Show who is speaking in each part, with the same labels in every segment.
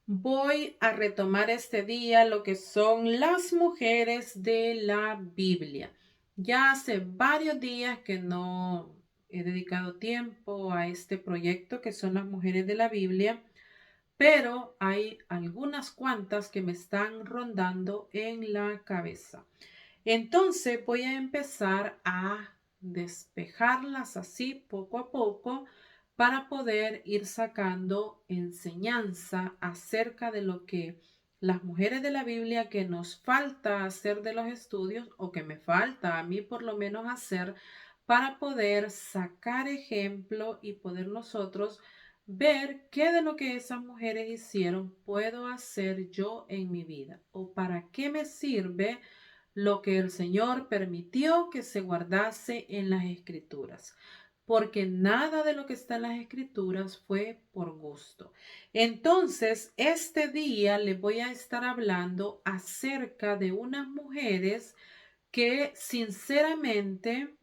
Speaker 1: Voy a retomar este día lo que son las mujeres de la Biblia. Ya hace varios días que no he dedicado tiempo a este proyecto que son las mujeres de la Biblia, pero hay algunas cuantas que me están rondando en la cabeza. Entonces voy a empezar a despejarlas así poco a poco para poder ir sacando enseñanza acerca de lo que las mujeres de la Biblia que nos falta hacer de los estudios o que me falta a mí por lo menos hacer para poder sacar ejemplo y poder nosotros ver qué de lo que esas mujeres hicieron puedo hacer yo en mi vida o para qué me sirve lo que el Señor permitió que se guardase en las Escrituras, porque nada de lo que está en las Escrituras fue por gusto. Entonces, este día les voy a estar hablando acerca de unas mujeres que sinceramente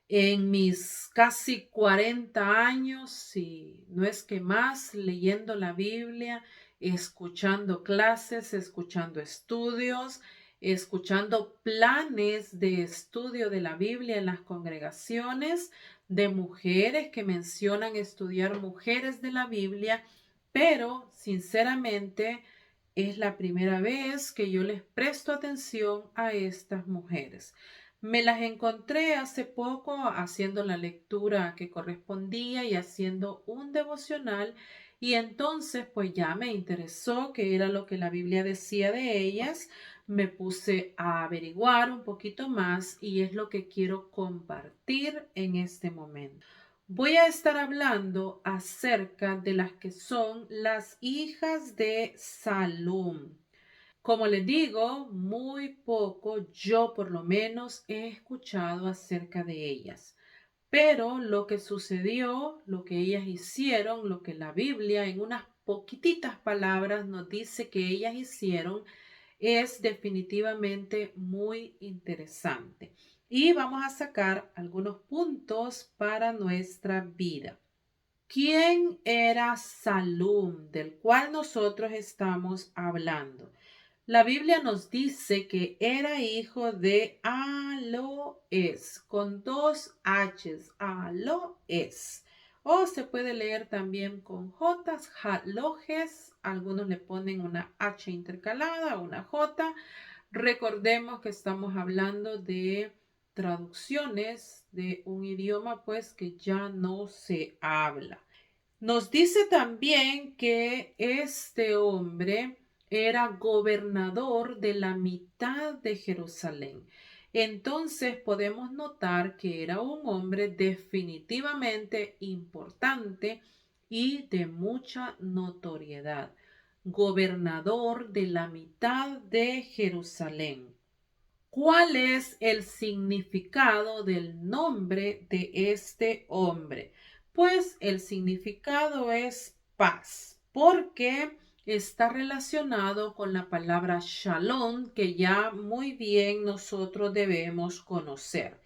Speaker 1: en mis casi 40 años, si no es que más, leyendo la Biblia, escuchando clases, escuchando estudios, escuchando planes de estudio de la Biblia en las congregaciones de mujeres que mencionan estudiar mujeres de la Biblia, pero sinceramente es la primera vez que yo les presto atención a estas mujeres. Me las encontré hace poco haciendo la lectura que correspondía y haciendo un devocional y entonces pues ya me interesó qué era lo que la Biblia decía de ellas. Me puse a averiguar un poquito más y es lo que quiero compartir en este momento. Voy a estar hablando acerca de las que son las hijas de Salum. Como les digo, muy poco, yo por lo menos he escuchado acerca de ellas. Pero lo que sucedió, lo que ellas hicieron, lo que la Biblia en unas poquititas palabras nos dice que ellas hicieron, es definitivamente muy interesante. Y vamos a sacar algunos puntos para nuestra vida. ¿Quién era Salum, del cual nosotros estamos hablando? La Biblia nos dice que era hijo de Aloes, con dos H's, Aloes. O se puede leer también con J's, Jalojes. Algunos le ponen una H intercalada, una J. Recordemos que estamos hablando de traducciones de un idioma pues que ya no se habla. Nos dice también que este hombre era gobernador de la mitad de Jerusalén. Entonces podemos notar que era un hombre definitivamente importante y de mucha notoriedad. Gobernador de la mitad de Jerusalén. ¿Cuál es el significado del nombre de este hombre? Pues el significado es paz, porque está relacionado con la palabra shalom, que ya muy bien nosotros debemos conocer.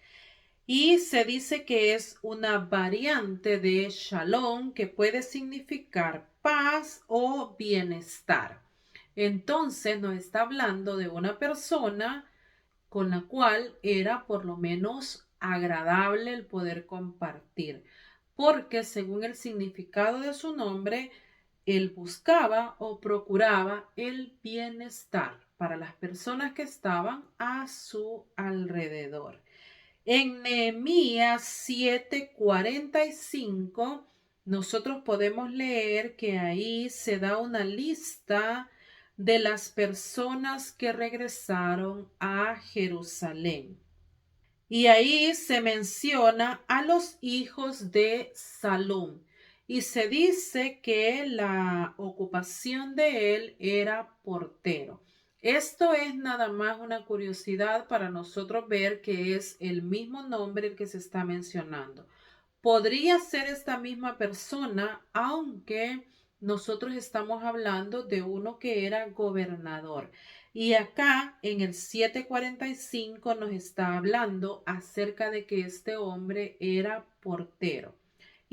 Speaker 1: Y se dice que es una variante de shalom que puede significar paz o bienestar. Entonces nos está hablando de una persona con la cual era por lo menos agradable el poder compartir, porque según el significado de su nombre, él buscaba o procuraba el bienestar para las personas que estaban a su alrededor. En Nehemías 7:45 nosotros podemos leer que ahí se da una lista de las personas que regresaron a Jerusalén. Y ahí se menciona a los hijos de Salum. Y se dice que la ocupación de él era portero. Esto es nada más una curiosidad para nosotros ver que es el mismo nombre el que se está mencionando. Podría ser esta misma persona, aunque nosotros estamos hablando de uno que era gobernador. Y acá en el 7:45 nos está hablando acerca de que este hombre era portero.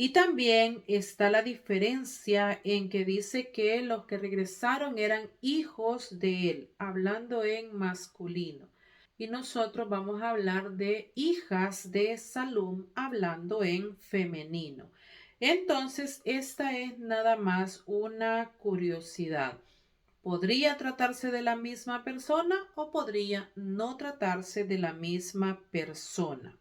Speaker 1: Y también está la diferencia en que dice que los que regresaron eran hijos de él, hablando en masculino. Y nosotros vamos a hablar de hijas de Salum, hablando en femenino. Entonces, esta es nada más una curiosidad. ¿Podría tratarse de la misma persona o podría no tratarse de la misma persona?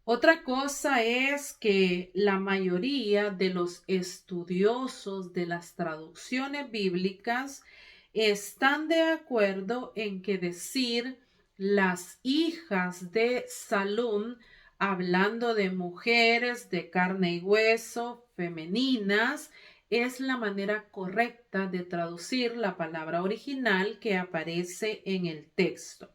Speaker 1: Otra cosa es que la mayoría de los estudiosos de las traducciones bíblicas están de acuerdo en que decir las hijas de Salum, hablando de mujeres de carne y hueso, femeninas, es la manera correcta de traducir la palabra original que aparece en el texto.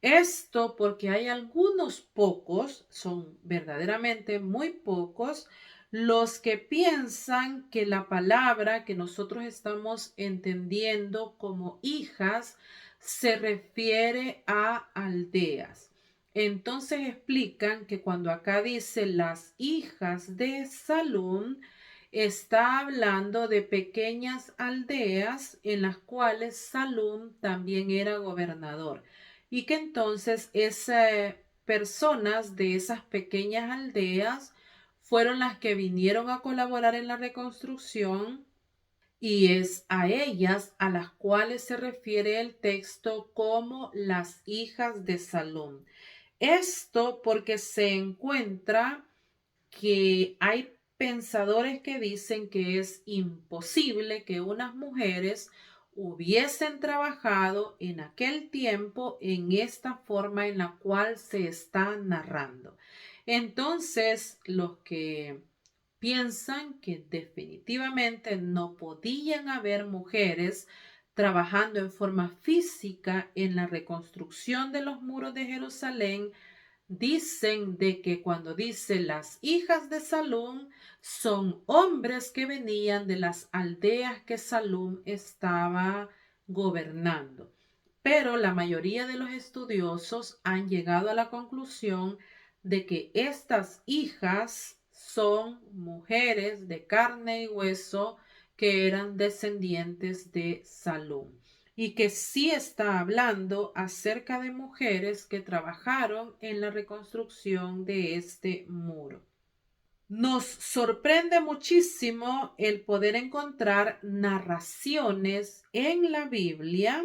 Speaker 1: Esto porque hay algunos pocos, son verdaderamente muy pocos, los que piensan que la palabra que nosotros estamos entendiendo como hijas se refiere a aldeas. Entonces explican que cuando acá dice las hijas de Salum, está hablando de pequeñas aldeas en las cuales Salum también era gobernador y que entonces esas personas de esas pequeñas aldeas fueron las que vinieron a colaborar en la reconstrucción y es a ellas a las cuales se refiere el texto como las hijas de Salom. Esto porque se encuentra que hay pensadores que dicen que es imposible que unas mujeres hubiesen trabajado en aquel tiempo en esta forma en la cual se está narrando. Entonces, los que piensan que definitivamente no podían haber mujeres trabajando en forma física en la reconstrucción de los muros de Jerusalén, dicen de que cuando dice las hijas de Salum son hombres que venían de las aldeas que Salum estaba gobernando. Pero la mayoría de los estudiosos han llegado a la conclusión de que estas hijas son mujeres de carne y hueso que eran descendientes de Salum y que sí está hablando acerca de mujeres que trabajaron en la reconstrucción de este muro. Nos sorprende muchísimo el poder encontrar narraciones en la Biblia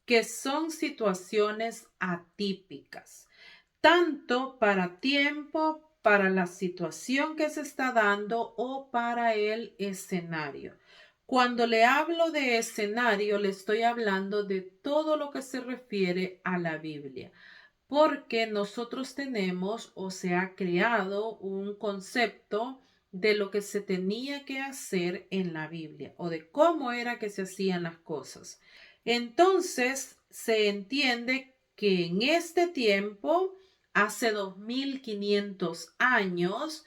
Speaker 1: que son situaciones atípicas, tanto para tiempo, para la situación que se está dando o para el escenario. Cuando le hablo de escenario, le estoy hablando de todo lo que se refiere a la Biblia, porque nosotros tenemos o se ha creado un concepto de lo que se tenía que hacer en la Biblia o de cómo era que se hacían las cosas. Entonces, se entiende que en este tiempo, hace 2500 años,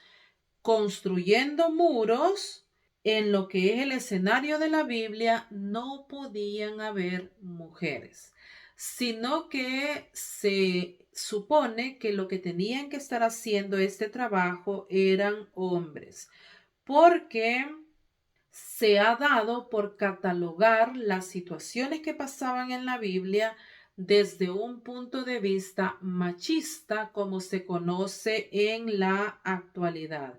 Speaker 1: construyendo muros, en lo que es el escenario de la Biblia, no podían haber mujeres, sino que se supone que lo que tenían que estar haciendo este trabajo eran hombres, porque se ha dado por catalogar las situaciones que pasaban en la Biblia desde un punto de vista machista, como se conoce en la actualidad.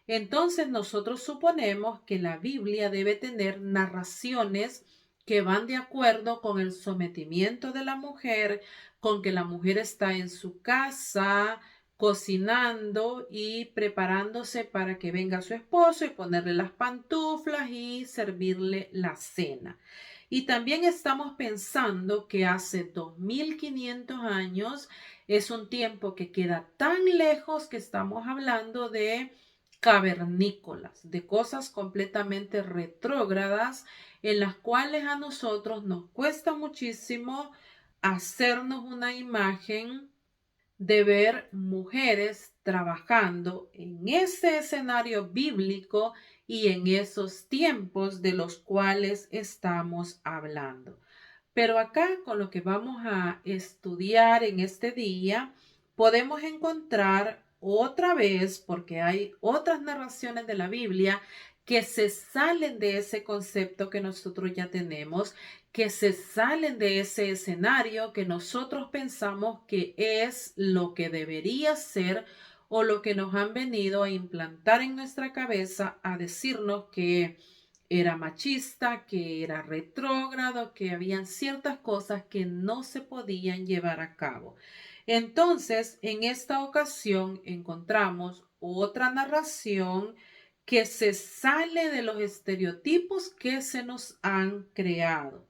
Speaker 1: Entonces nosotros suponemos que la Biblia debe tener narraciones que van de acuerdo con el sometimiento de la mujer, con que la mujer está en su casa, cocinando y preparándose para que venga su esposo y ponerle las pantuflas y servirle la cena. Y también estamos pensando que hace 2500 años es un tiempo que queda tan lejos que estamos hablando de cavernícolas, de cosas completamente retrógradas en las cuales a nosotros nos cuesta muchísimo hacernos una imagen de ver mujeres trabajando en ese escenario bíblico y en esos tiempos de los cuales estamos hablando. Pero acá con lo que vamos a estudiar en este día, podemos encontrar otra vez, porque hay otras narraciones de la Biblia que se salen de ese concepto que nosotros ya tenemos, que se salen de ese escenario que nosotros pensamos que es lo que debería ser o lo que nos han venido a implantar en nuestra cabeza a decirnos que era machista, que era retrógrado, que habían ciertas cosas que no se podían llevar a cabo. Entonces, en esta ocasión encontramos otra narración que se sale de los estereotipos que se nos han creado.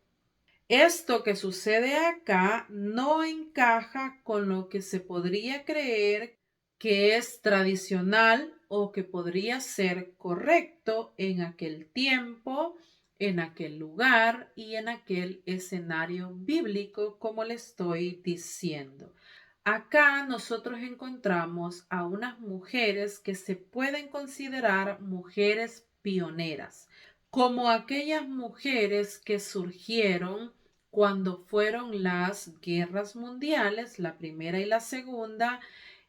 Speaker 1: Esto que sucede acá no encaja con lo que se podría creer que es tradicional o que podría ser correcto en aquel tiempo, en aquel lugar y en aquel escenario bíblico, como le estoy diciendo. Acá nosotros encontramos a unas mujeres que se pueden considerar mujeres pioneras, como aquellas mujeres que surgieron cuando fueron las guerras mundiales, la primera y la segunda,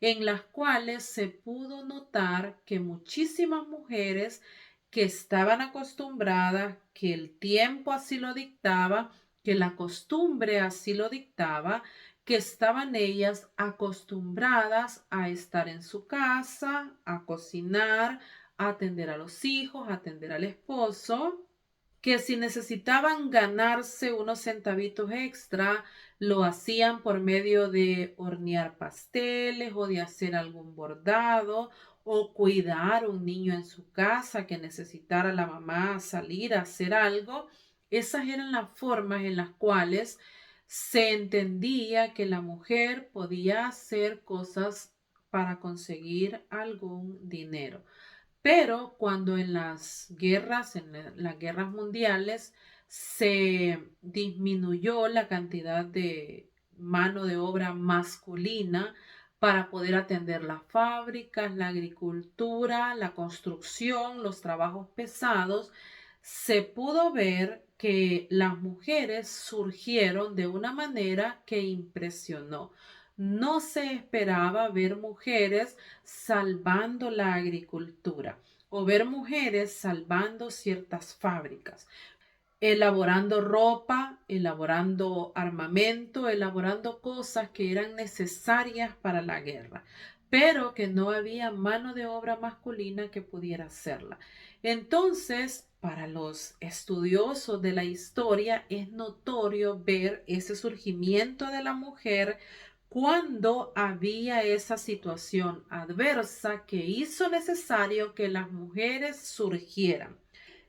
Speaker 1: en las cuales se pudo notar que muchísimas mujeres que estaban acostumbradas, que el tiempo así lo dictaba, que la costumbre así lo dictaba, que estaban ellas acostumbradas a estar en su casa, a cocinar, a atender a los hijos, a atender al esposo, que si necesitaban ganarse unos centavitos extra, lo hacían por medio de hornear pasteles o de hacer algún bordado o cuidar un niño en su casa que necesitara la mamá salir a hacer algo. Esas eran las formas en las cuales se entendía que la mujer podía hacer cosas para conseguir algún dinero. Pero cuando en las guerras mundiales, se disminuyó la cantidad de mano de obra masculina para poder atender las fábricas, la agricultura, la construcción, los trabajos pesados, se pudo ver que las mujeres surgieron de una manera que impresionó. No se esperaba ver mujeres salvando la agricultura o ver mujeres salvando ciertas fábricas, elaborando ropa, elaborando armamento, elaborando cosas que eran necesarias para la guerra, pero que no había mano de obra masculina que pudiera hacerla. Entonces, para los estudiosos de la historia es notorio ver ese surgimiento de la mujer cuando había esa situación adversa que hizo necesario que las mujeres surgieran.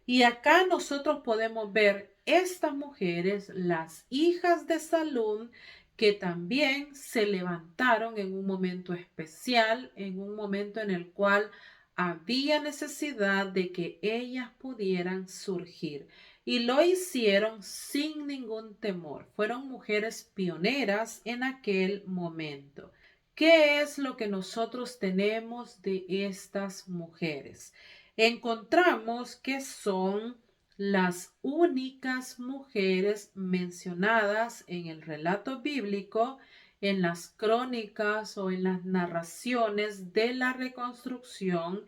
Speaker 1: Y acá nosotros podemos ver estas mujeres, las hijas de Salún, que también se levantaron en un momento especial, en un momento en el cual había necesidad de que ellas pudieran surgir. Y lo hicieron sin ningún temor. Fueron mujeres pioneras en aquel momento. ¿Qué es lo que nosotros tenemos de estas mujeres? Encontramos que son las únicas mujeres mencionadas en el relato bíblico, en las crónicas o en las narraciones de la reconstrucción.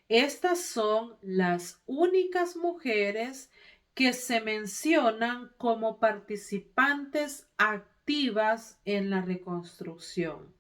Speaker 1: Estas son las únicas mujeres que se mencionan como participantes activas en la reconstrucción.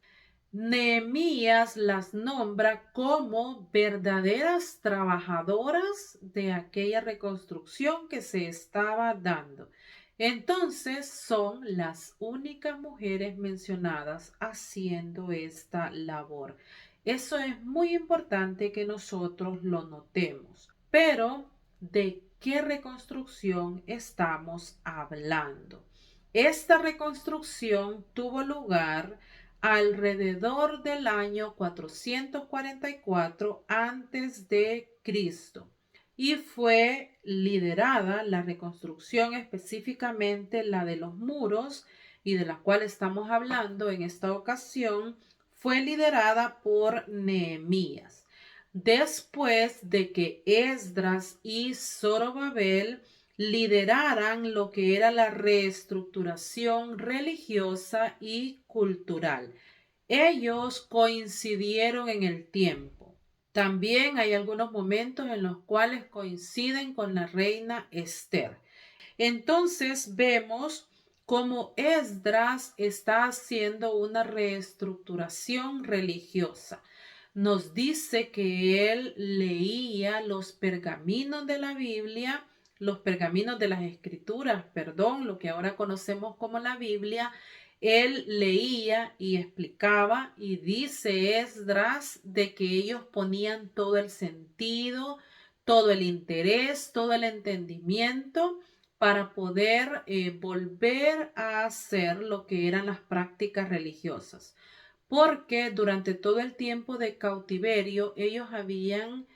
Speaker 1: Nehemías las nombra como verdaderas trabajadoras de aquella reconstrucción que se estaba dando. Entonces son las únicas mujeres mencionadas haciendo esta labor. Eso es muy importante que nosotros lo notemos. Pero, ¿de qué reconstrucción estamos hablando? Esta reconstrucción tuvo lugar alrededor del año 444 antes de Cristo y fue liderada la reconstrucción, específicamente la de los muros y de la cual estamos hablando en esta ocasión, fue liderada por Nehemías. Después de que Esdras y Zorobabel lideraran lo que era la reestructuración religiosa y cultural. ellos coincidieron en el tiempo. También hay algunos momentos en los cuales coinciden con la reina Esther. Entonces vemos cómo Esdras está haciendo una reestructuración religiosa. Nos dice que él leía los pergaminos de la Biblia, los pergaminos de las Escrituras, perdón, lo que ahora conocemos como la Biblia. Él leía y explicaba, y dice Esdras de que ellos ponían todo el sentido, todo el interés, todo el entendimiento para poder volver a hacer lo que eran las prácticas religiosas, porque durante todo el tiempo de cautiverio ellos habían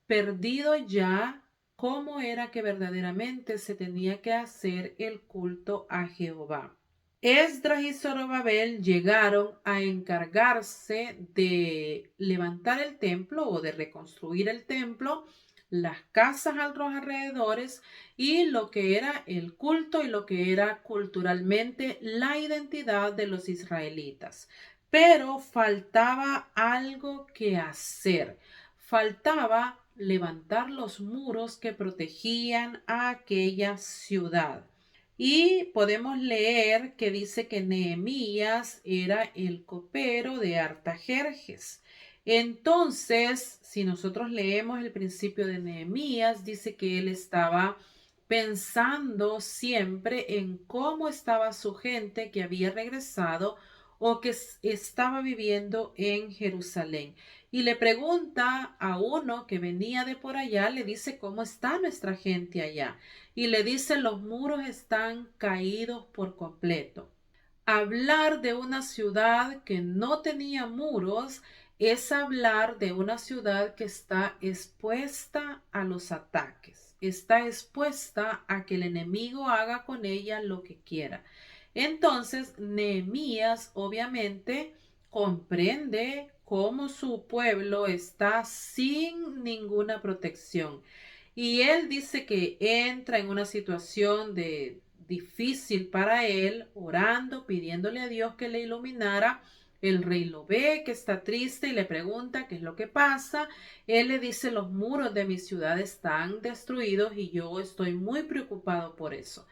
Speaker 1: perdido ya cómo era que verdaderamente se tenía que hacer el culto a Jehová. Esdras y Zorobabel llegaron a encargarse de levantar el templo o de reconstruir el templo, las casas a los alrededores y lo que era el culto y lo que era culturalmente la identidad de los israelitas. Pero faltaba algo que hacer. Faltaba levantar los muros que protegían a aquella ciudad. Y podemos leer que dice que Nehemías era el copero de Artajerjes. Entonces, si nosotros leemos el principio de Nehemías, dice que él estaba pensando siempre en cómo estaba su gente que había regresado o que estaba viviendo en Jerusalén. Y le pregunta a uno que venía de por allá, le dice cómo está nuestra gente allá. Y le dice los muros están caídos por completo. Hablar de una ciudad que no tenía muros es hablar de una ciudad que está expuesta a los ataques, está expuesta a que el enemigo haga con ella lo que quiera. Entonces, Nehemías obviamente comprende cómo su pueblo está sin ninguna protección. Y él dice que entra en una situación de difícil para él, orando, pidiéndole a Dios que le iluminara. El rey lo ve, que está triste y le pregunta qué es lo que pasa. Él le dice, los muros de mi ciudad están destruidos y yo estoy muy preocupado por eso.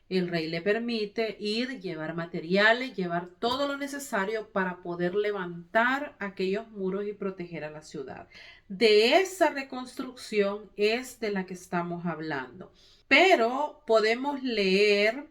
Speaker 1: El rey le permite ir, llevar materiales, llevar todo lo necesario para poder levantar aquellos muros y proteger a la ciudad. De esa reconstrucción es de la que estamos hablando. Pero podemos leer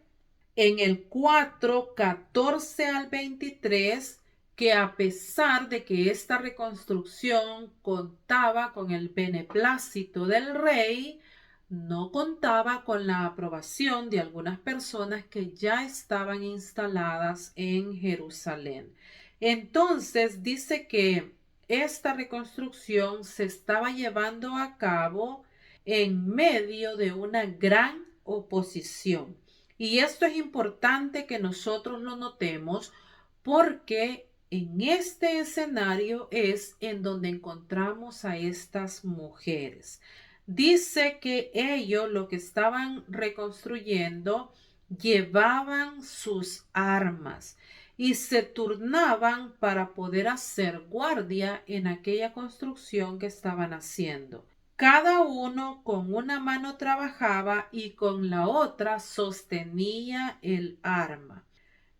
Speaker 1: en el 4:14 al 23 que a pesar de que esta reconstrucción contaba con el beneplácito del rey, no contaba con la aprobación de algunas personas que ya estaban instaladas en Jerusalén. Entonces dice que esta reconstrucción se estaba llevando a cabo en medio de una gran oposición. Y esto es importante que nosotros lo notemos porque en este escenario es en donde encontramos a estas mujeres. Dice que ellos, lo que estaban reconstruyendo, llevaban sus armas y se turnaban para poder hacer guardia en aquella construcción que estaban haciendo. Cada uno con una mano trabajaba y con la otra sostenía el arma.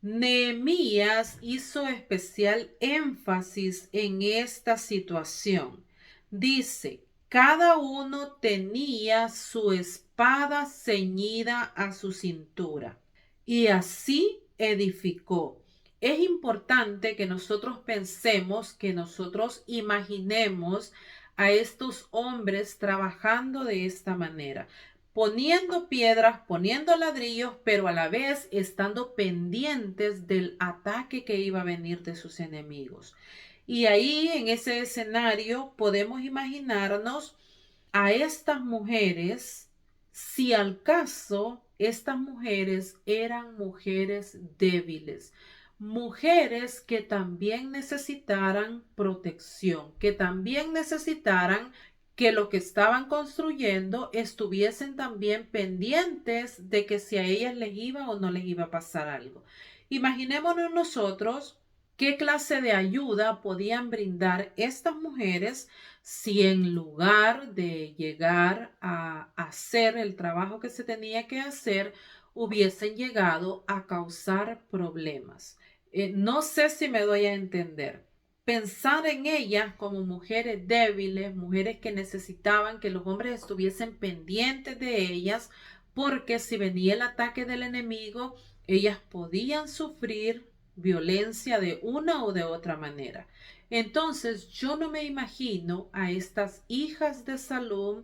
Speaker 1: Nehemías hizo especial énfasis en esta situación. Dice, cada uno tenía su espada ceñida a su cintura y así edificó. Es importante que nosotros pensemos, que nosotros imaginemos a estos hombres trabajando de esta manera, poniendo piedras, poniendo ladrillos, pero a la vez estando pendientes del ataque que iba a venir de sus enemigos. Y ahí en ese escenario podemos imaginarnos a estas mujeres, si al caso estas mujeres eran mujeres débiles, mujeres que también necesitaran protección, que también necesitaran que lo que estaban construyendo estuviesen también pendientes de que si a ellas les iba o no les iba a pasar algo. Imaginémonos nosotros ¿Qué clase de ayuda podían brindar estas mujeres si en lugar de llegar a hacer el trabajo que se tenía que hacer, hubiesen llegado a causar problemas? No sé si me doy a entender. Pensar en ellas como mujeres débiles, mujeres que necesitaban que los hombres estuviesen pendientes de ellas, porque si venía el ataque del enemigo, ellas podían sufrir violencia de una o de otra manera. Entonces, yo no me imagino a estas hijas de Salom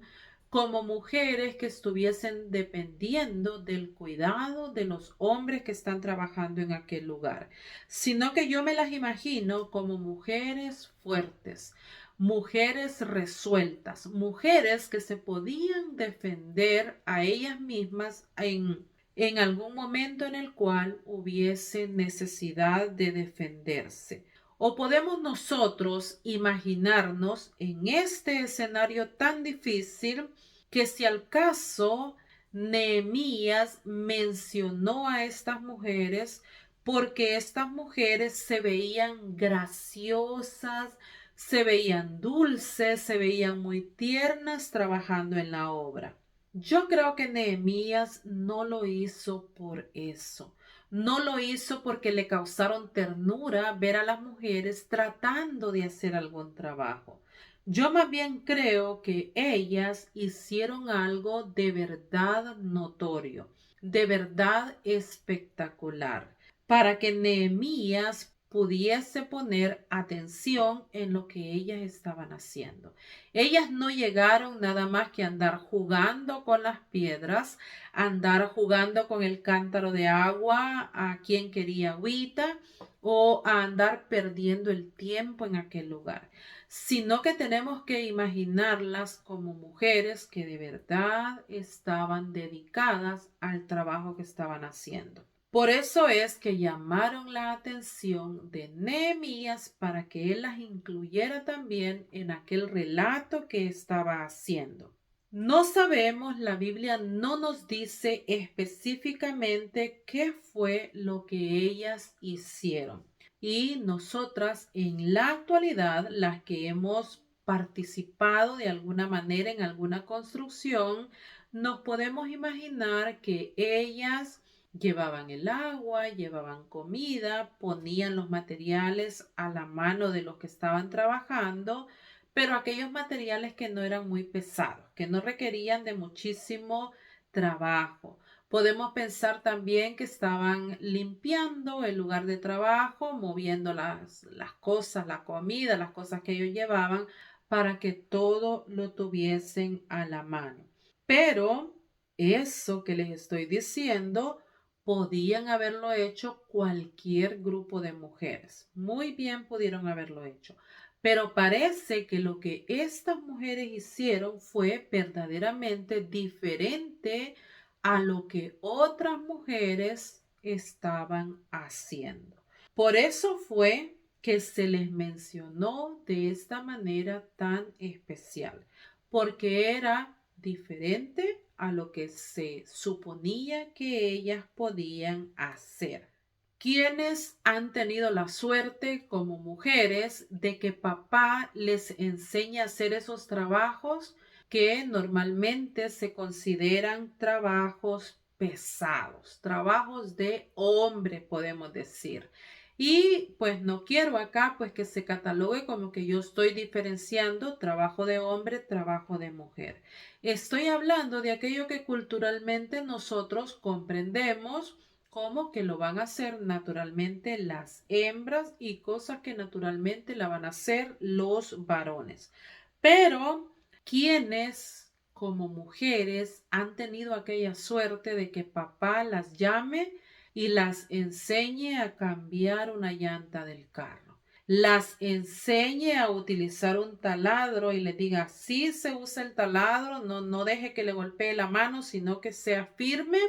Speaker 1: como mujeres que estuviesen dependiendo del cuidado de los hombres que están trabajando en aquel lugar, sino que yo me las imagino como mujeres fuertes, mujeres resueltas, mujeres que se podían defender a ellas mismas en algún momento en el cual hubiese necesidad de defenderse. O podemos nosotros imaginarnos en este escenario tan difícil que si al caso Nehemías mencionó a estas mujeres porque estas mujeres se veían graciosas, se veían dulces, se veían muy tiernas trabajando en la obra. Yo creo que Nehemías no lo hizo por eso. No lo hizo porque le causaron ternura ver a las mujeres tratando de hacer algún trabajo. Yo más bien creo que ellas hicieron algo de verdad notorio, de verdad espectacular, para que Nehemías pudiese poner atención en lo que ellas estaban haciendo. Ellas no llegaron nada más que a andar jugando con las piedras, a andar jugando con el cántaro de agua, a quien quería agüita, o a andar perdiendo el tiempo en aquel lugar, sino que tenemos que imaginarlas como mujeres que de verdad estaban dedicadas al trabajo que estaban haciendo. Por eso es que llamaron la atención de Nehemías para que él las incluyera también en aquel relato que estaba haciendo. No sabemos, la Biblia no nos dice específicamente qué fue lo que ellas hicieron. Y nosotras en la actualidad, las que hemos participado de alguna manera en alguna construcción, nos podemos imaginar que ellas llevaban el agua, llevaban comida, ponían los materiales a la mano de los que estaban trabajando, pero aquellos materiales que no eran muy pesados, que no requerían de muchísimo trabajo. Podemos pensar también que estaban limpiando el lugar de trabajo, moviendo las cosas, la comida, las cosas que ellos llevaban, para que todo lo tuviesen a la mano. Pero eso que les estoy diciendo, podían haberlo hecho cualquier grupo de mujeres. Muy bien pudieron haberlo hecho. Pero parece que lo que estas mujeres hicieron fue verdaderamente diferente a lo que otras mujeres estaban haciendo. Por eso fue que se les mencionó de esta manera tan especial, porque era diferente a lo que se suponía que ellas podían hacer. Quienes han tenido la suerte como mujeres de que papá les enseña a hacer esos trabajos que normalmente se consideran trabajos pesados, trabajos de hombre, podemos decir. Y pues no quiero acá pues que se catalogue como que yo estoy diferenciando trabajo de hombre, trabajo de mujer. Estoy hablando de aquello que culturalmente nosotros comprendemos como que lo van a hacer naturalmente las hembras y cosas que naturalmente la van a hacer los varones. Pero quienes como mujeres han tenido aquella suerte de que papá las llame y las enseñe a cambiar una llanta del carro, las enseñe a utilizar un taladro y les diga, sí se usa el taladro, no deje que le golpee la mano, sino que sea firme.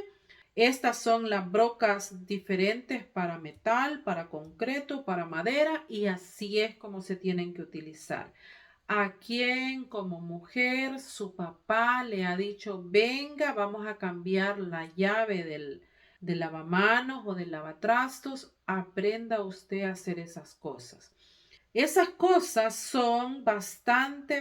Speaker 1: Estas son las brocas diferentes para metal, para concreto, para madera, y así es como se tienen que utilizar. A quien como mujer su papá le ha dicho, venga, vamos a cambiar la llave de lavamanos o de lavatrastos, aprenda usted a hacer esas cosas. Esas cosas son bastante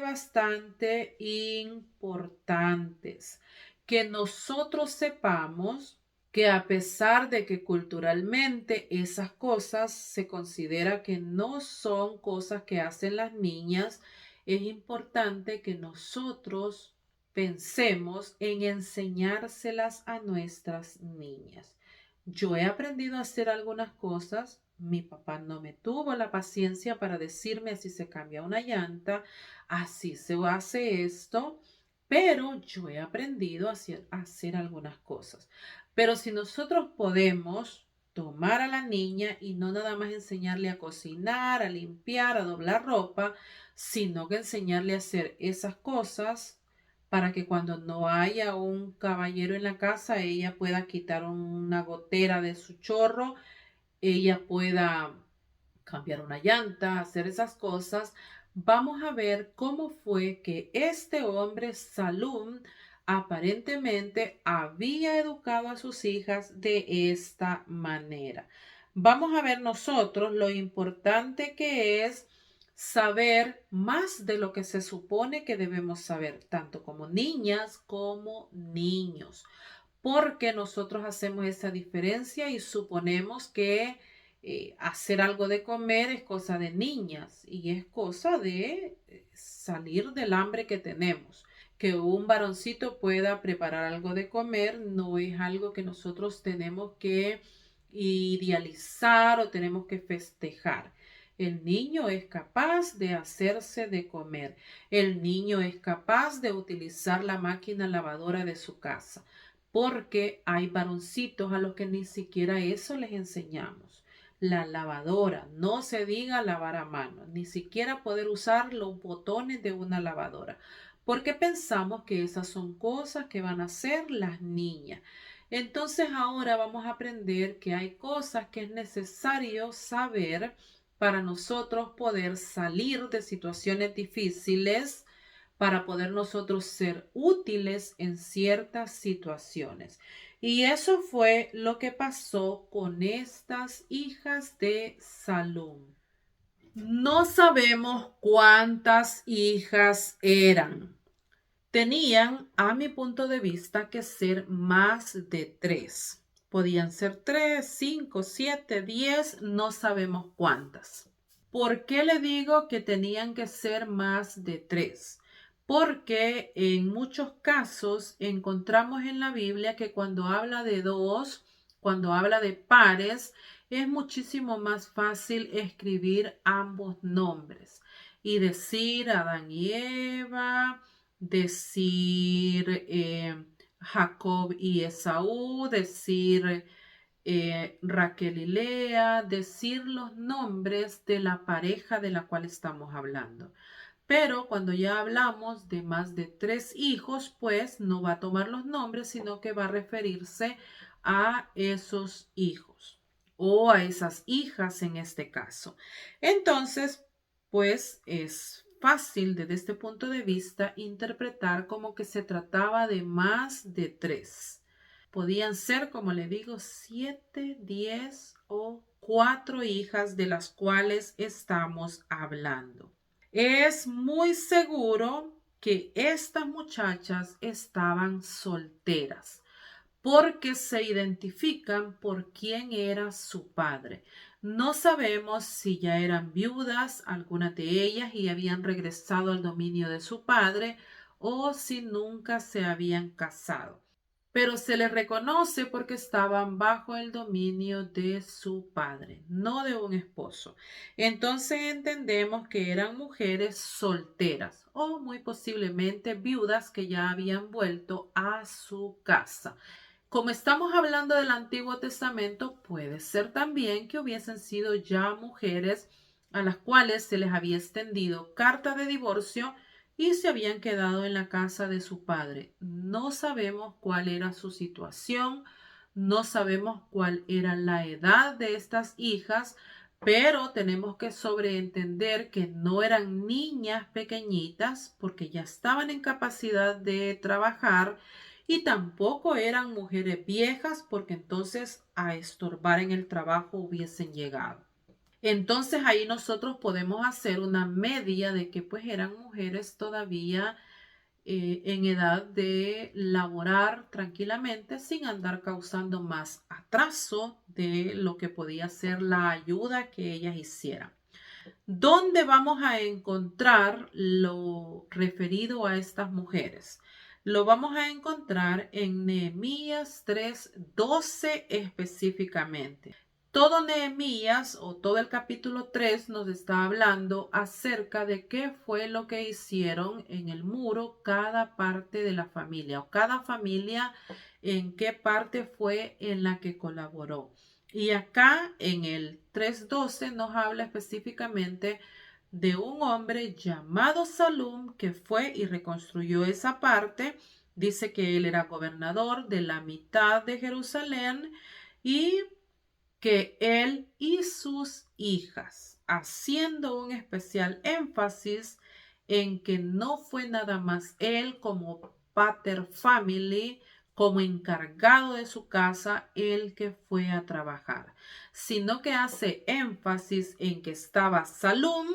Speaker 1: importantes. Que nosotros sepamos que a pesar de que culturalmente esas cosas se considera que no son cosas que hacen las niñas, es importante que nosotros pensemos en enseñárselas a nuestras niñas. Yo he aprendido a hacer algunas cosas. Mi papá no me tuvo la paciencia para decirme así se cambia una llanta, así se hace esto, pero yo he aprendido a hacer algunas cosas. Pero si nosotros podemos tomar a la niña y no nada más enseñarle a cocinar, a limpiar, a doblar ropa, sino que enseñarle a hacer esas cosas para que cuando no haya un caballero en la casa, ella pueda quitar una gotera de su chorro, ella pueda cambiar una llanta, hacer esas cosas. Vamos a ver cómo fue que este hombre, Salum, aparentemente había educado a sus hijas de esta manera. Vamos a ver nosotros lo importante que es saber más de lo que se supone que debemos saber, tanto como niñas como niños, porque nosotros hacemos esa diferencia y suponemos que hacer algo de comer es cosa de niñas y es cosa de salir del hambre que tenemos. Que un varoncito pueda preparar algo de comer no es algo que nosotros tenemos que idealizar o tenemos que festejar. El niño es capaz de hacerse de comer. El niño es capaz de utilizar la máquina lavadora de su casa, porque hay varoncitos a los que ni siquiera eso les enseñamos. La lavadora, no se diga lavar a mano, ni siquiera poder usar los botones de una lavadora, porque pensamos que esas son cosas que van a hacer las niñas. Entonces ahora vamos a aprender que hay cosas que es necesario saber para nosotros poder salir de situaciones difíciles, para poder nosotros ser útiles en ciertas situaciones. Y eso fue lo que pasó con estas hijas de Salum. No sabemos cuántas hijas eran. Tenían, a mi punto de vista, que ser más de 3. Podían ser 3, 5, 7, 10, no sabemos cuántas. ¿Por qué le digo que tenían que ser más de 3? Porque en muchos casos encontramos en la Biblia que cuando habla de 2, cuando habla de pares, es muchísimo más fácil escribir ambos nombres y decir Adán y Eva, decir Jacob y Esaú, decir Raquel y Lea, decir los nombres de la pareja de la cual estamos hablando. Pero cuando ya hablamos de más de 3 hijos, pues no va a tomar los nombres, sino que va a referirse a esos hijos o a esas hijas en este caso. Entonces, pues es fácil desde este punto de vista interpretar como que se trataba de más de 3. Podían ser, como le digo, 7, 10 o 4 hijas de las cuales estamos hablando. Es muy seguro que estas muchachas estaban solteras porque se identifican por quién era su padre. No sabemos si ya eran viudas, algunas de ellas, y habían regresado al dominio de su padre, o si nunca se habían casado, pero se les reconoce porque estaban bajo el dominio de su padre, no de un esposo. Entonces entendemos que eran mujeres solteras o muy posiblemente viudas que ya habían vuelto a su casa. Como estamos hablando del Antiguo Testamento, puede ser también que hubiesen sido ya mujeres a las cuales se les había extendido carta de divorcio y se habían quedado en la casa de su padre. No sabemos cuál era su situación, no sabemos cuál era la edad de estas hijas, pero tenemos que sobreentender que no eran niñas pequeñitas porque ya estaban en capacidad de trabajar y tampoco eran mujeres viejas porque entonces a estorbar en el trabajo hubiesen llegado. Entonces ahí nosotros podemos hacer una media de que pues eran mujeres todavía en edad de laborar tranquilamente sin andar causando más atraso de lo que podía ser la ayuda que ellas hicieran. ¿Dónde vamos a encontrar lo referido a estas mujeres? Lo vamos a encontrar en Nehemías 3:12 específicamente. Todo Nehemías o todo el capítulo 3 nos está hablando acerca de qué fue lo que hicieron en el muro cada parte de la familia o cada familia en qué parte fue en la que colaboró. Y acá en el 3:12 nos habla específicamente de un hombre llamado Salum que fue y reconstruyó esa parte. Dice que él era gobernador de la mitad de Jerusalén y que él y sus hijas, haciendo un especial énfasis en que no fue nada más él como pater family, como encargado de su casa, el que fue a trabajar, sino que hace énfasis en que estaba Salum,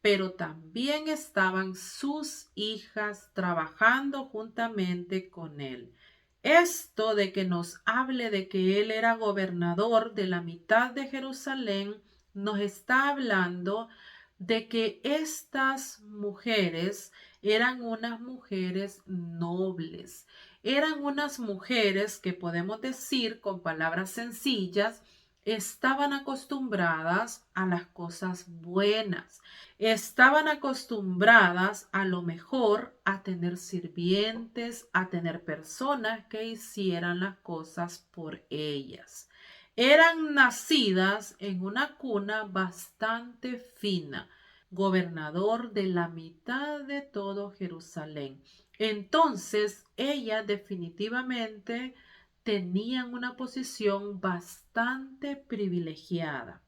Speaker 1: pero también estaban sus hijas trabajando juntamente con él. Esto de que nos hable de que él era gobernador de la mitad de Jerusalén, nos está hablando de que estas mujeres eran unas mujeres nobles, eran unas mujeres que podemos decir con palabras sencillas, estaban acostumbradas a las cosas buenas, estaban acostumbradas a lo mejor a tener sirvientes, a tener personas que hicieran las cosas por ellas. Eran nacidas en una cuna bastante fina, gobernador de la mitad de todo Jerusalén. Entonces, ellas definitivamente tenían una posición bastante privilegiada.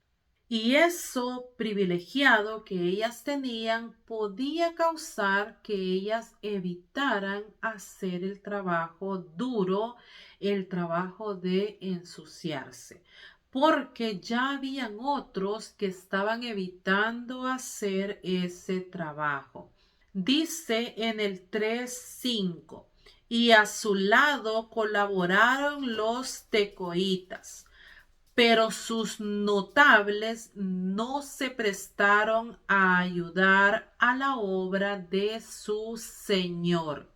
Speaker 1: Y eso privilegiado que ellas tenían podía causar que ellas evitaran hacer el trabajo duro, el trabajo de ensuciarse, porque ya habían otros que estaban evitando hacer ese trabajo. Dice en el 3:5, y a su lado colaboraron los tecoitas, pero sus notables no se prestaron a ayudar a la obra de su señor.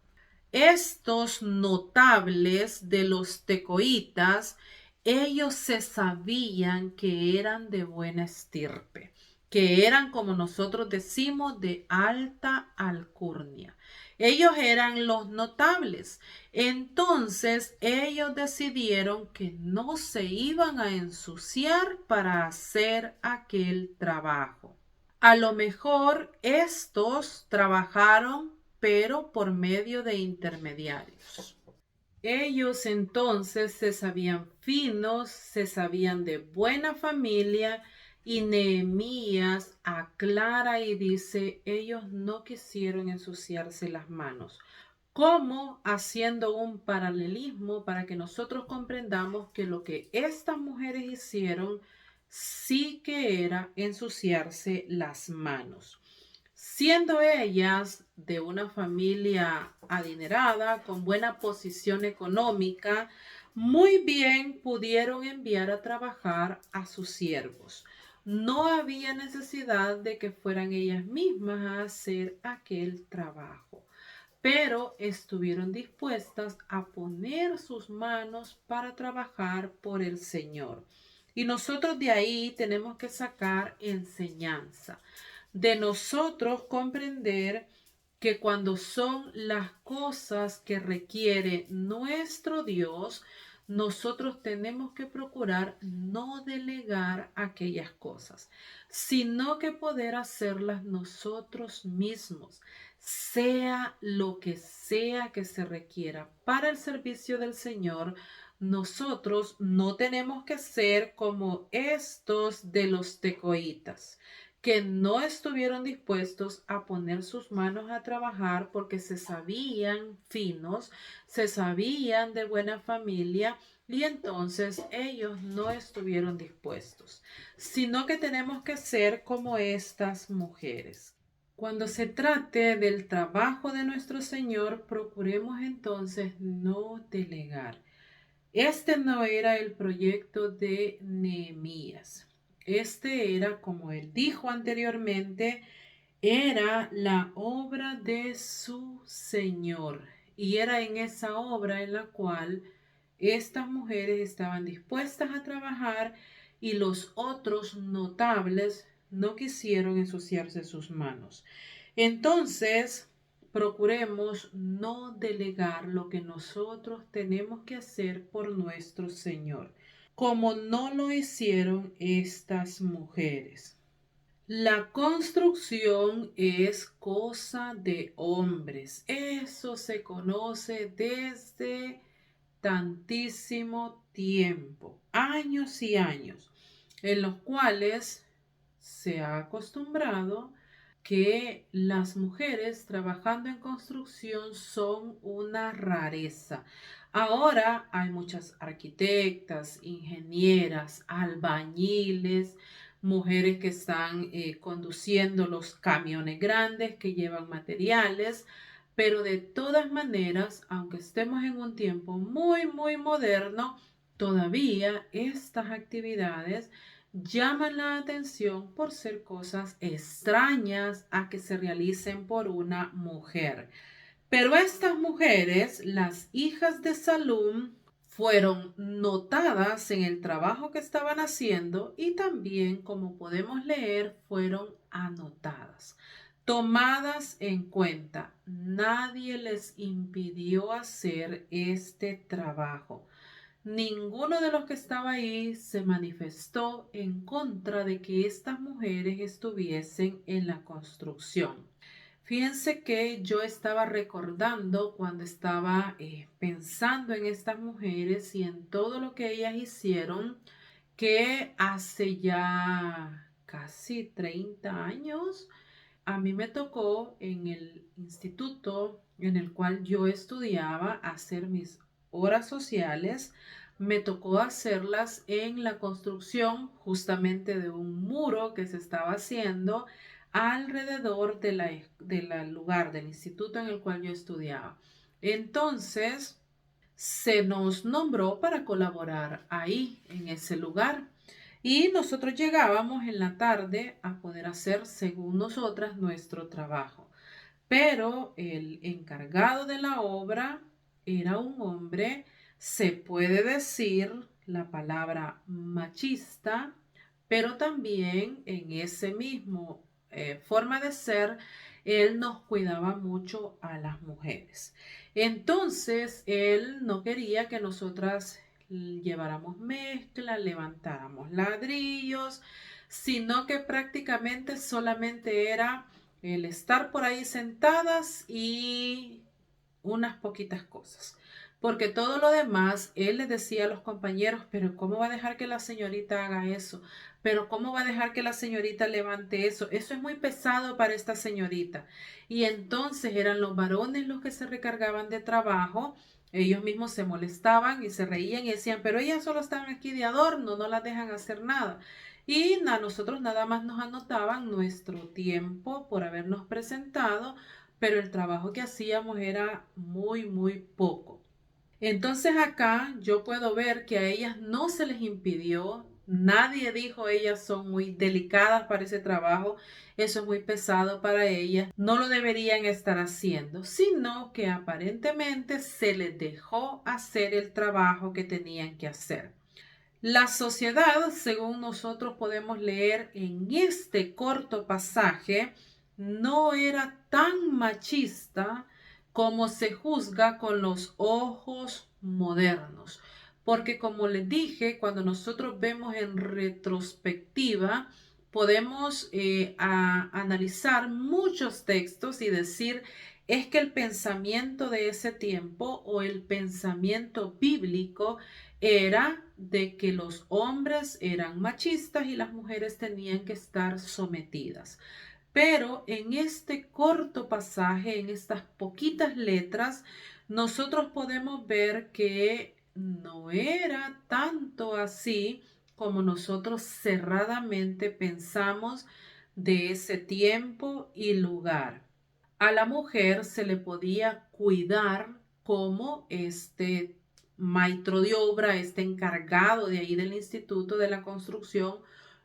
Speaker 1: Estos notables de los tecoitas, ellos se sabían que eran de buena estirpe, que eran, como nosotros decimos, de alta alcurnia. Ellos eran los notables. Entonces ellos decidieron que no se iban a ensuciar para hacer aquel trabajo. A lo mejor estos trabajaron, pero por medio de intermediarios. Ellos entonces se sabían finos, se sabían de buena familia y Nehemías aclara y dice, ellos no quisieron ensuciarse las manos. Como haciendo un paralelismo para que nosotros comprendamos que lo que estas mujeres hicieron sí que era ensuciarse las manos. Siendo ellas de una familia adinerada, con buena posición económica, muy bien pudieron enviar a trabajar a sus siervos. No había necesidad de que fueran ellas mismas a hacer aquel trabajo, pero estuvieron dispuestas a poner sus manos para trabajar por el Señor. Y nosotros de ahí tenemos que sacar enseñanza, de nosotros comprender que cuando son las cosas que requiere nuestro Dios, nosotros tenemos que procurar no delegar aquellas cosas, sino que poder hacerlas nosotros mismos, sea lo que sea que se requiera para el servicio del Señor. Nosotros no tenemos que ser como estos de los tecoitas, que no estuvieron dispuestos a poner sus manos a trabajar porque se sabían finos, se sabían de buena familia y entonces ellos no estuvieron dispuestos, sino que tenemos que ser como estas mujeres. Cuando se trate del trabajo de nuestro Señor, procuremos entonces no delegar. Este no era el proyecto de Nehemías. Este era, como él dijo anteriormente, era la obra de su Señor. Y era en esa obra en la cual estas mujeres estaban dispuestas a trabajar y los otros notables no quisieron ensuciarse sus manos. Entonces, procuremos no delegar lo que nosotros tenemos que hacer por nuestro Señor, como no lo hicieron estas mujeres. La construcción es cosa de hombres. Eso se conoce desde tantísimo tiempo, años y años, en los cuales se ha acostumbrado que las mujeres trabajando en construcción son una rareza. Ahora hay muchas arquitectas, ingenieras, albañiles, mujeres que están conduciendo los camiones grandes que llevan materiales, pero de todas maneras, aunque estemos en un tiempo muy moderno, todavía estas actividades llaman la atención por ser cosas extrañas a que se realicen por una mujer. Pero estas mujeres, las hijas de Salum, fueron notadas en el trabajo que estaban haciendo y también, como podemos leer, fueron anotadas, tomadas en cuenta. Nadie les impidió hacer este trabajo. Ninguno de los que estaba ahí se manifestó en contra de que estas mujeres estuviesen en la construcción. Fíjense que yo estaba recordando cuando estaba pensando en estas mujeres y en todo lo que ellas hicieron, que hace ya casi 30 años a mí me tocó en el instituto en el cual yo estudiaba hacer mis horas sociales. Me tocó hacerlas en la construcción justamente de un muro que se estaba haciendo alrededor del lugar del instituto en el cual yo estudiaba. Entonces, se nos nombró para colaborar ahí, en ese lugar. Y nosotros llegábamos en la tarde a poder hacer, según nosotras, nuestro trabajo. Pero el encargado de la obra era un hombre, se puede decir la palabra machista, pero también en ese mismo forma de ser, él nos cuidaba mucho a las mujeres. Entonces, él no quería que nosotras lleváramos mezcla, levantáramos ladrillos, sino que prácticamente solamente era el estar por ahí sentadas y unas poquitas cosas. Porque todo lo demás, él les decía a los compañeros, pero ¿cómo va a dejar que la señorita haga eso? Pero ¿cómo va a dejar que la señorita levante eso? Eso es muy pesado para esta señorita. Y entonces eran los varones los que se recargaban de trabajo. Ellos mismos se molestaban y se reían y decían, pero ellas solo están aquí de adorno, no las dejan hacer nada. Y a nosotros nada más nos anotaban nuestro tiempo por habernos presentado, pero el trabajo que hacíamos era muy poco. Entonces acá yo puedo ver que a ellas no se les impidió, nadie dijo ellas son muy delicadas para ese trabajo, eso es muy pesado para ellas, no lo deberían estar haciendo, sino que aparentemente se les dejó hacer el trabajo que tenían que hacer. La sociedad, según nosotros podemos leer en este corto pasaje, no era tan machista como se juzga con los ojos modernos. Porque como les dije, cuando nosotros vemos en retrospectiva, podemos analizar muchos textos y decir, es que el pensamiento de ese tiempo o el pensamiento bíblico era de que los hombres eran machistas y las mujeres tenían que estar sometidas. Pero en este corto pasaje, en estas poquitas letras, nosotros podemos ver que no era tanto así como nosotros cerradamente pensamos de ese tiempo y lugar. A la mujer se le podía cuidar como este maestro de obra, este encargado de ahí del Instituto de la Construcción,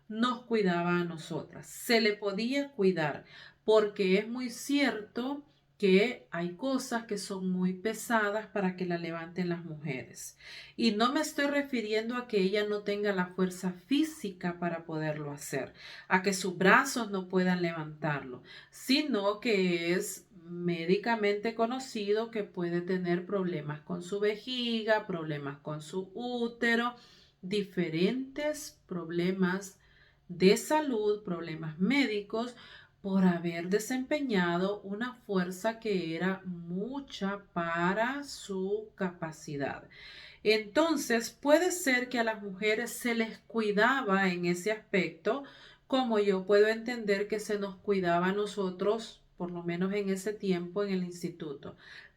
Speaker 1: nos cuidaba a nosotras. Se le podía cuidar porque es muy cierto que hay cosas que son muy pesadas para que la levanten las mujeres. Y no me estoy refiriendo a que ella no tenga la fuerza física para poderlo hacer, a que sus brazos no puedan levantarlo, sino que es médicamente conocido que puede tener problemas con su vejiga, problemas con su útero, diferentes problemas de salud, problemas médicos, por haber desempeñado una fuerza que era mucha para su capacidad. Entonces, puede ser que a las mujeres se les cuidaba en ese aspecto, como yo puedo entender que se nos cuidaba a nosotros, por lo menos en ese tiempo en el instituto.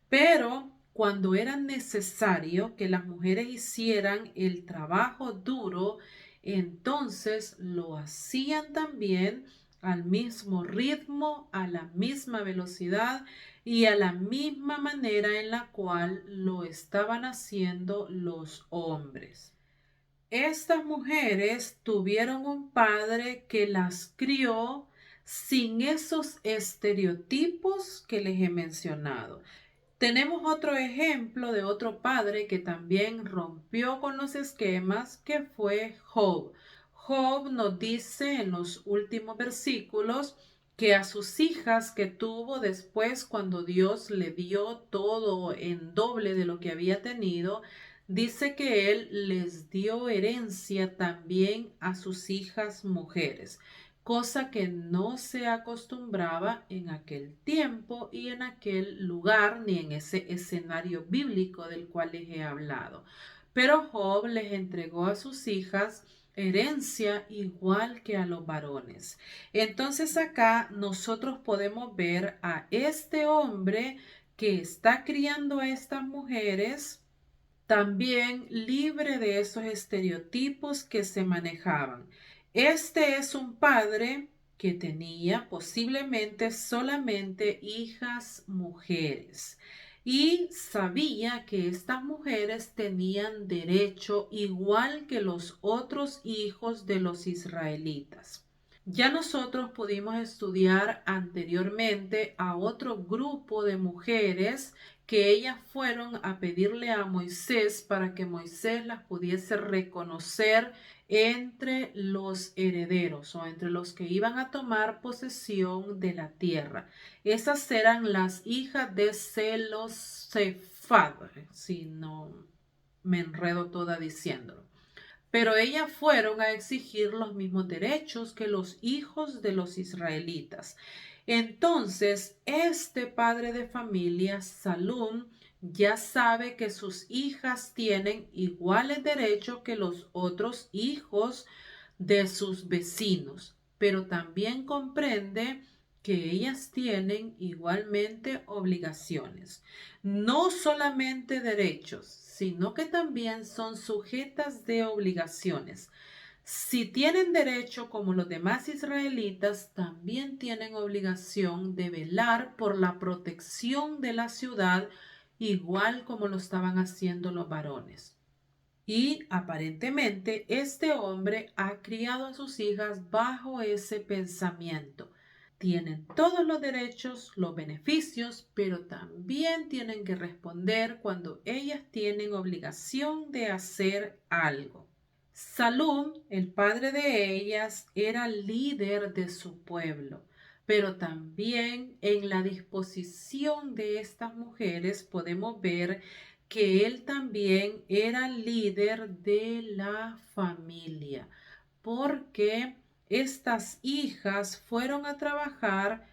Speaker 1: Pero cuando era necesario que las mujeres hicieran el trabajo duro, entonces lo hacían también al mismo ritmo, a la misma velocidad y a la misma manera en la cual lo estaban haciendo los hombres. Estas mujeres tuvieron un padre que las crió sin esos estereotipos que les he mencionado. Tenemos otro ejemplo de otro padre que también rompió con los esquemas, que fue Job. Job nos dice en los últimos versículos que a sus hijas que tuvo después, cuando Dios le dio todo en doble de lo que había tenido, dice que él les dio herencia también a sus hijas mujeres, cosa que no se acostumbraba en aquel tiempo y en aquel lugar ni en ese escenario bíblico del cual les he hablado. Pero Job les entregó a sus hijas herencia igual que a los varones. Entonces acá nosotros podemos ver a este hombre que está criando a estas mujeres también libre de esos estereotipos que se manejaban. Este es un padre que tenía posiblemente solamente hijas mujeres y sabía que estas mujeres tenían derecho igual que los otros hijos de los israelitas. Ya nosotros pudimos estudiar anteriormente a otro grupo de mujeres que ellas fueron a pedirle a Moisés para que Moisés las pudiese reconocer entre los herederos o entre los que iban a tomar posesión de la tierra. Esas eran las hijas de Zelofehad, si no me enredo toda diciéndolo. Pero ellas fueron a exigir los mismos derechos que los hijos de los israelitas. Entonces, este padre de familia, Salum, ya sabe que sus hijas tienen iguales derechos que los otros hijos de sus vecinos, pero también comprende que ellas tienen igualmente obligaciones, no solamente derechos, sino que también son sujetas de obligaciones. Si tienen derecho como los demás israelitas, también tienen obligación de velar por la protección de la ciudad, igual como lo estaban haciendo los varones. Y aparentemente este hombre ha criado a sus hijas bajo ese pensamiento. Tienen todos los derechos, los beneficios, pero también tienen que responder cuando ellas tienen obligación de hacer algo. Salum, el padre de ellas, era líder de su pueblo, pero también en la disposición de estas mujeres podemos ver que él también era líder de la familia, porque estas hijas fueron a trabajar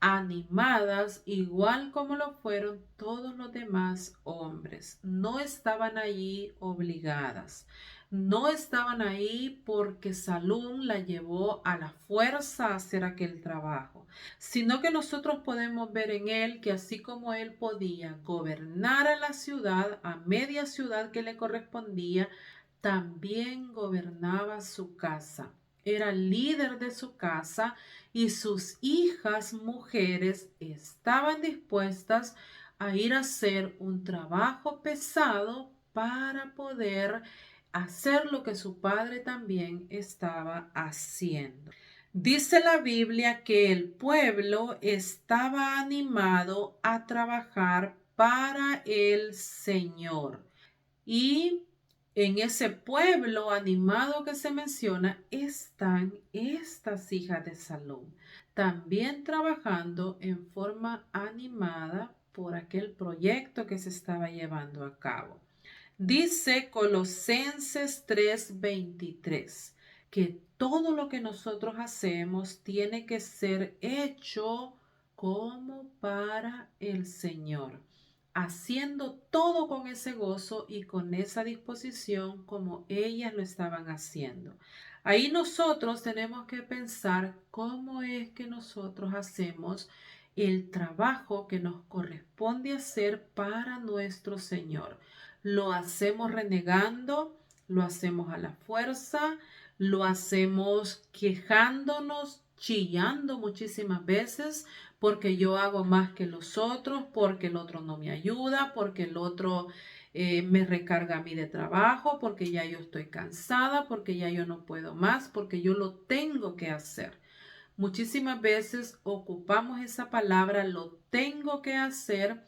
Speaker 1: animadas, igual como lo fueron todos los demás hombres. No estaban allí obligadas. No estaban ahí porque Salún la llevó a la fuerza a hacer aquel trabajo, sino que nosotros podemos ver en él que así como él podía gobernar a la ciudad, a media ciudad que le correspondía, también gobernaba su casa. Era líder de su casa y sus hijas mujeres estaban dispuestas a ir a hacer un trabajo pesado para poder hacer lo que su padre también estaba haciendo. Dice la Biblia que el pueblo estaba animado a trabajar para el Señor. Y en ese pueblo animado que se menciona están estas hijas de Salón, también trabajando en forma animada por aquel proyecto que se estaba llevando a cabo. Dice Colosenses 3:23 que todo lo que nosotros hacemos tiene que ser hecho como para el Señor, haciendo todo con ese gozo y con esa disposición como ellas lo estaban haciendo. Ahí nosotros tenemos que pensar cómo es que nosotros hacemos el trabajo que nos corresponde hacer para nuestro Señor. Lo hacemos renegando, lo hacemos a la fuerza, lo hacemos quejándonos, chillando muchísimas veces porque yo hago más que los otros, porque el otro no me ayuda, porque el otro me recarga a mí de trabajo, porque ya yo estoy cansada, porque ya yo no puedo más, porque yo lo tengo que hacer. Muchísimas veces ocupamos esa palabra, lo tengo que hacer,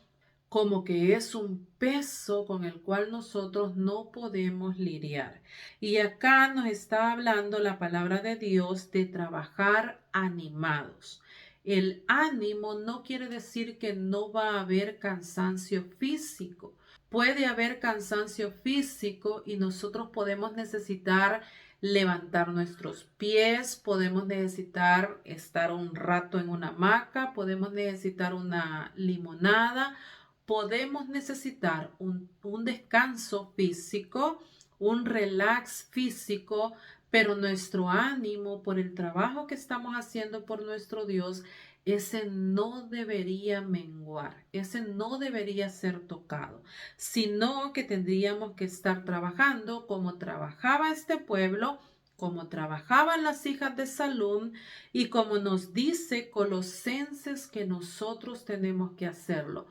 Speaker 1: como que es un peso con el cual nosotros no podemos lidiar. Y acá nos está hablando la palabra de Dios de trabajar animados. El ánimo no quiere decir que no va a haber cansancio físico. Puede haber cansancio físico y nosotros podemos necesitar levantar nuestros pies, podemos necesitar estar un rato en una hamaca, podemos necesitar una limonada, podemos necesitar un descanso físico, un relax físico, pero nuestro ánimo por el trabajo que estamos haciendo por nuestro Dios, ese no debería menguar, ese no debería ser tocado, sino que tendríamos que estar trabajando como trabajaba este pueblo, como trabajaban las hijas de Salum y como nos dice Colosenses que nosotros tenemos que hacerlo.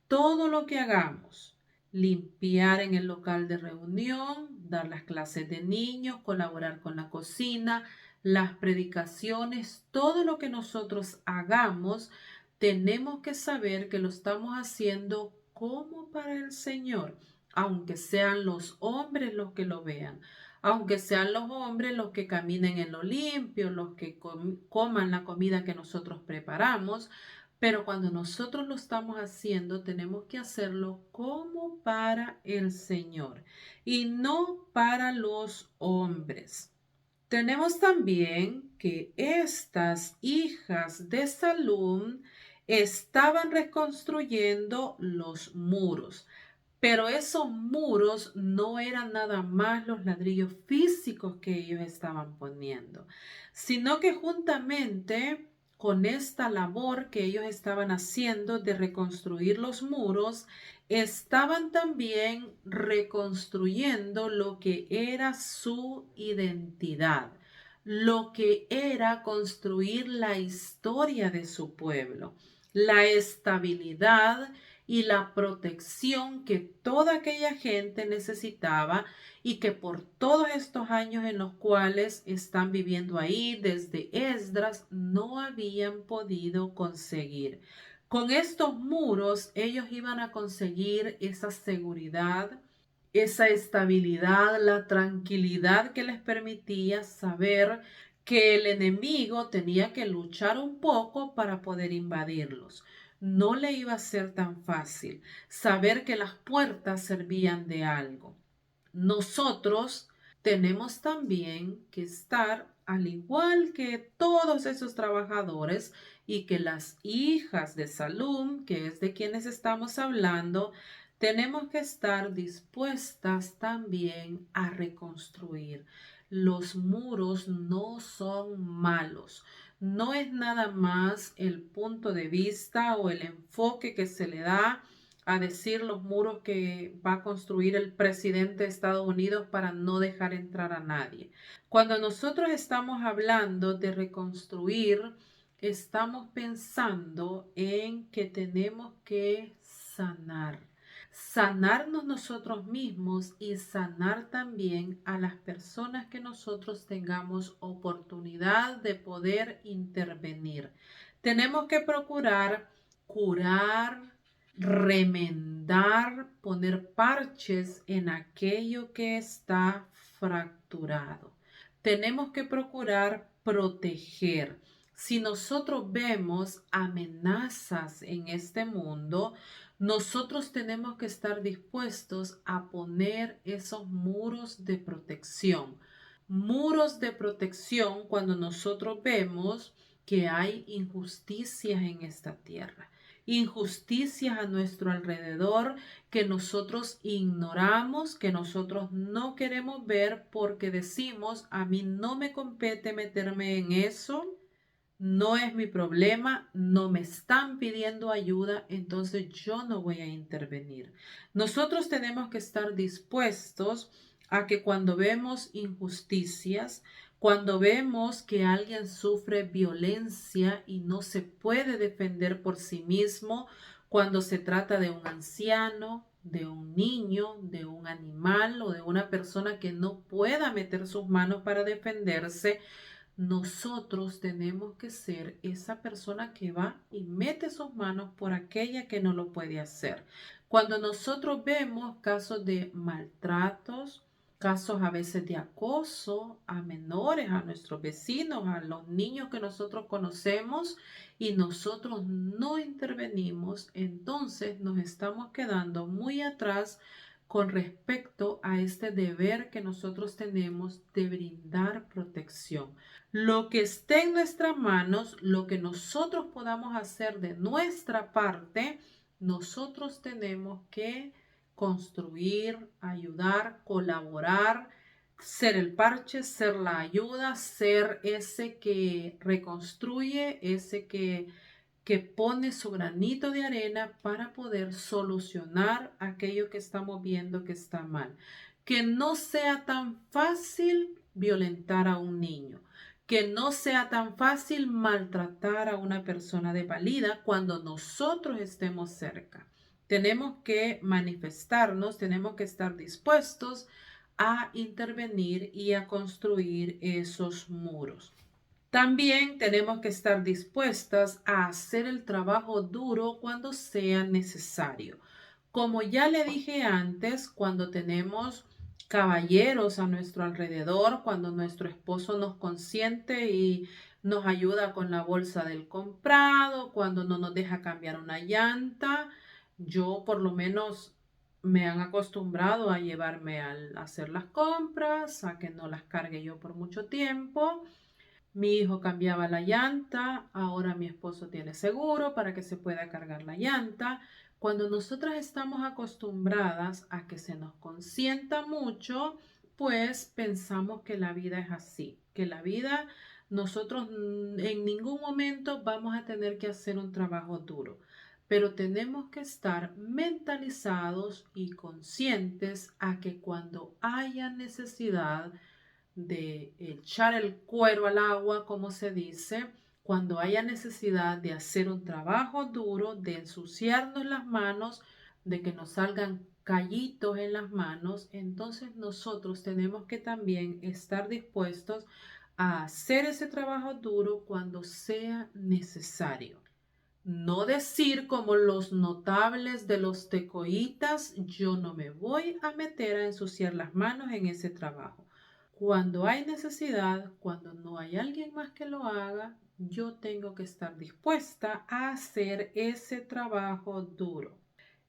Speaker 1: Todo lo que hagamos, limpiar en el local de reunión, dar las clases de niños, colaborar con la cocina, las predicaciones, todo lo que nosotros hagamos, tenemos que saber que lo estamos haciendo como para el Señor, aunque sean los hombres los que lo vean, aunque sean los hombres los que caminen en lo limpio, los que coman la comida que nosotros preparamos, pero cuando nosotros lo estamos haciendo, tenemos que hacerlo como para el Señor y no para los hombres. Tenemos también que estas hijas de Salum estaban reconstruyendo los muros, pero esos muros no eran nada más los ladrillos físicos que ellos estaban poniendo, sino que juntamente con esta labor que ellos estaban haciendo de reconstruir los muros, estaban también reconstruyendo lo que era su identidad, lo que era construir la historia de su pueblo, la estabilidad y la protección que toda aquella gente necesitaba y que por todos estos años en los cuales están viviendo ahí desde Esdras no habían podido conseguir. Con estos muros ellos iban a conseguir esa seguridad, esa estabilidad, la tranquilidad que les permitía saber que el enemigo tenía que luchar un poco para poder invadirlos. No le iba a ser tan fácil saber que las puertas servían de algo. Nosotros tenemos también que estar, al igual que todos esos trabajadores, y que las hijas de Salum, que es de quienes estamos hablando, tenemos que estar dispuestas también a reconstruir. Los muros no son malos. No es nada más el punto de vista o el enfoque que se le da a decir los muros que va a construir el presidente de Estados Unidos para no dejar entrar a nadie. Cuando nosotros estamos hablando de reconstruir, estamos pensando en que tenemos que sanarnos nosotros mismos y sanar también a las personas que nosotros tengamos oportunidad de poder intervenir. Tenemos que procurar curar, remendar, poner parches en aquello que está fracturado. Tenemos que procurar proteger. Si nosotros vemos amenazas en este mundo, nosotros tenemos que estar dispuestos a poner esos muros de protección. Muros de protección cuando nosotros vemos que hay injusticias en esta tierra, injusticias a nuestro alrededor que nosotros ignoramos, que nosotros no queremos ver porque decimos, a mí no me compete meterme en eso, no es mi problema, no me están pidiendo ayuda, entonces yo no voy a intervenir. Nosotros tenemos que estar dispuestos a que cuando vemos injusticias, cuando vemos que alguien sufre violencia y no se puede defender por sí mismo, cuando se trata de un anciano, de un niño, de un animal o de una persona que no pueda meter sus manos para defenderse, nosotros tenemos que ser esa persona que va y mete sus manos por aquella que no lo puede hacer. Cuando nosotros vemos casos de maltratos, casos a veces de acoso a menores, a nuestros vecinos, a los niños que nosotros conocemos y nosotros no intervenimos, entonces nos estamos quedando muy atrás con respecto a este deber que nosotros tenemos de brindar protección. Lo que esté en nuestras manos, lo que nosotros podamos hacer de nuestra parte, nosotros tenemos que construir, ayudar, colaborar, ser el parche, ser la ayuda, ser ese que reconstruye, ese que pone su granito de arena para poder solucionar aquello que estamos viendo que está mal. Que no sea tan fácil violentar a un niño, que no sea tan fácil maltratar a una persona desvalida cuando nosotros estemos cerca. Tenemos que manifestarnos, tenemos que estar dispuestos a intervenir y a construir esos muros. También tenemos que estar dispuestas a hacer el trabajo duro cuando sea necesario. Como ya le dije antes, cuando tenemos caballeros a nuestro alrededor, cuando nuestro esposo nos consiente y nos ayuda con la bolsa del comprado, cuando no nos deja cambiar una llanta, yo por lo menos me han acostumbrado a llevarme a hacer las compras, a que no las cargue yo por mucho tiempo. Mi hijo cambiaba la llanta, ahora mi esposo tiene seguro para que se pueda cargar la llanta. Cuando nosotras estamos acostumbradas a que se nos consienta mucho, pues pensamos que la vida es así, que la vida nosotros en ningún momento vamos a tener que hacer un trabajo duro, pero tenemos que estar mentalizados y conscientes a que cuando haya necesidad de echar el cuero al agua, como se dice, cuando haya necesidad de hacer un trabajo duro, de ensuciarnos las manos, de que nos salgan callitos en las manos, entonces nosotros tenemos que también estar dispuestos a hacer ese trabajo duro cuando sea necesario. No decir como los notables de los tecoitas, yo no me voy a meter a ensuciar las manos en ese trabajo. Cuando hay necesidad, cuando no hay alguien más que lo haga, yo tengo que estar dispuesta a hacer ese trabajo duro.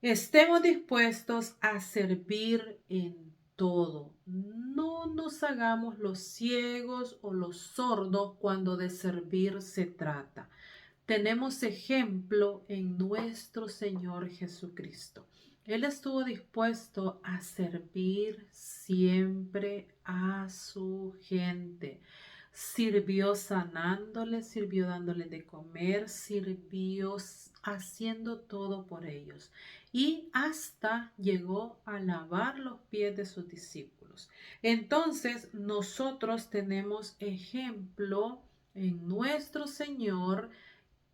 Speaker 1: Estemos dispuestos a servir en todo. No nos hagamos los ciegos o los sordos cuando de servir se trata. tenemos ejemplo en nuestro Señor Jesucristo. Él estuvo dispuesto a servir siempre a su gente. Sirvió sanándoles, sirvió dándoles de comer, sirvió haciendo todo por ellos. Y hasta llegó a lavar los pies de sus discípulos. Entonces, nosotros tenemos ejemplo en nuestro Señor,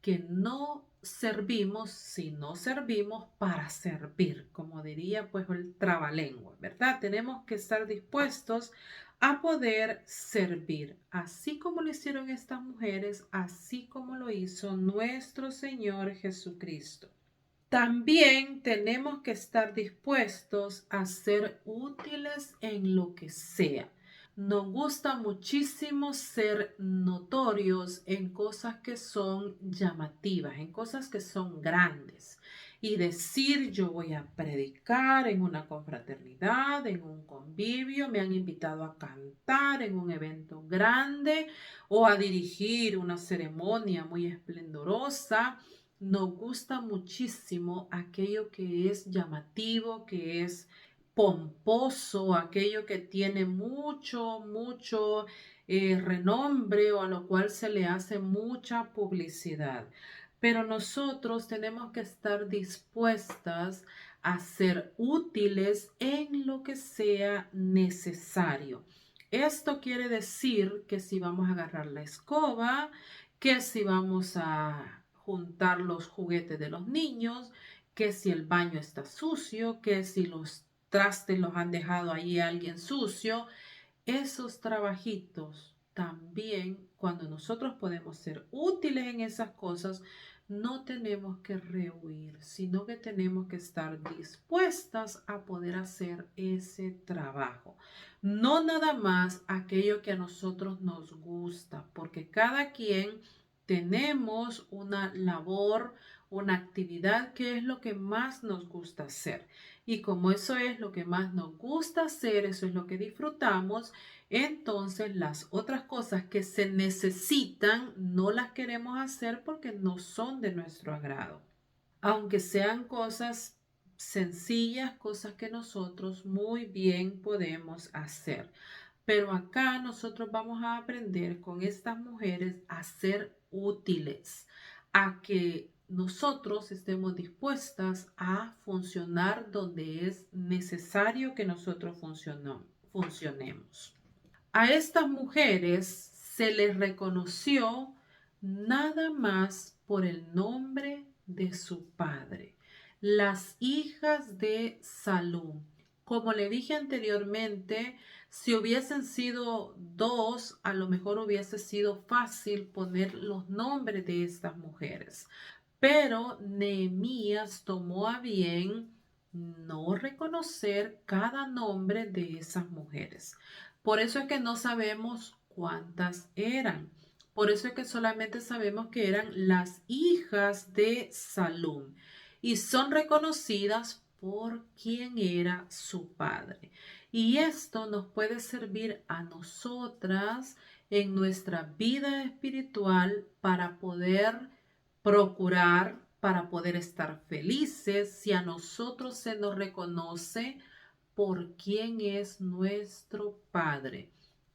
Speaker 1: que no servimos, sino servimos para servir, como diría pues el trabalengua, ¿verdad? Tenemos que estar dispuestos a poder servir, así como lo hicieron estas mujeres, así como lo hizo nuestro Señor Jesucristo. También tenemos que estar dispuestos a ser útiles en lo que sea. Nos gusta muchísimo ser notorios en cosas que son llamativas, en cosas que son grandes. Y decir, yo voy a predicar en una confraternidad, en un convivio, me han invitado a cantar en un evento grande o a dirigir una ceremonia muy esplendorosa. Nos gusta muchísimo aquello que es llamativo, que es pomposo, aquello que tiene mucho renombre o a lo cual se le hace mucha publicidad. Pero nosotros tenemos que estar dispuestas a ser útiles en lo que sea necesario. Esto quiere decir que si vamos a agarrar la escoba, que si vamos a juntar los juguetes de los niños, que si el baño está sucio, que si los trastes los han dejado ahí alguien sucio, esos trabajitos también, cuando nosotros podemos ser útiles en esas cosas, no tenemos que rehuir, sino que tenemos que estar dispuestas a poder hacer ese trabajo. No nada más aquello que a nosotros nos gusta, porque cada quien tenemos una labor, una actividad que es lo que más nos gusta hacer. Y como eso es lo que más nos gusta hacer, eso es lo que disfrutamos, entonces las otras cosas que se necesitan no las queremos hacer porque no son de nuestro agrado. Aunque sean cosas sencillas, cosas que nosotros muy bien podemos hacer. Pero acá nosotros vamos a aprender con estas mujeres a ser útiles, a que nosotros estemos dispuestas a funcionar donde es necesario que nosotros funcionemos. A estas mujeres se les reconoció nada más por el nombre de su padre, las hijas de Salum. Como le dije anteriormente, si hubiesen sido dos, a lo mejor hubiese sido fácil poner los nombres de estas mujeres. Pero Nehemías tomó a bien no reconocer cada nombre de esas mujeres. Por eso es que no sabemos cuántas eran. Por eso es que solamente sabemos que eran las hijas de Salum y son reconocidas por quién era su padre. Y esto nos puede servir a nosotras en nuestra vida espiritual para poder procurar, para poder estar felices si a nosotros se nos reconoce por quién es nuestro Padre.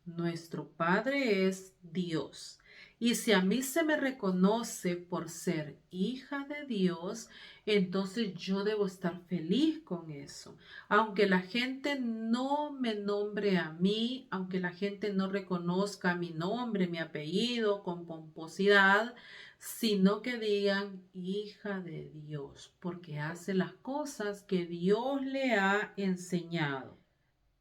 Speaker 1: Nuestro Padre es Dios. Y si a mí se me reconoce por ser hija de Dios, entonces yo debo estar feliz con eso. Aunque la gente no me nombre a mí, aunque la gente no reconozca mi nombre, mi apellido con pomposidad, sino que digan hija de Dios, porque hace las cosas que Dios le ha enseñado.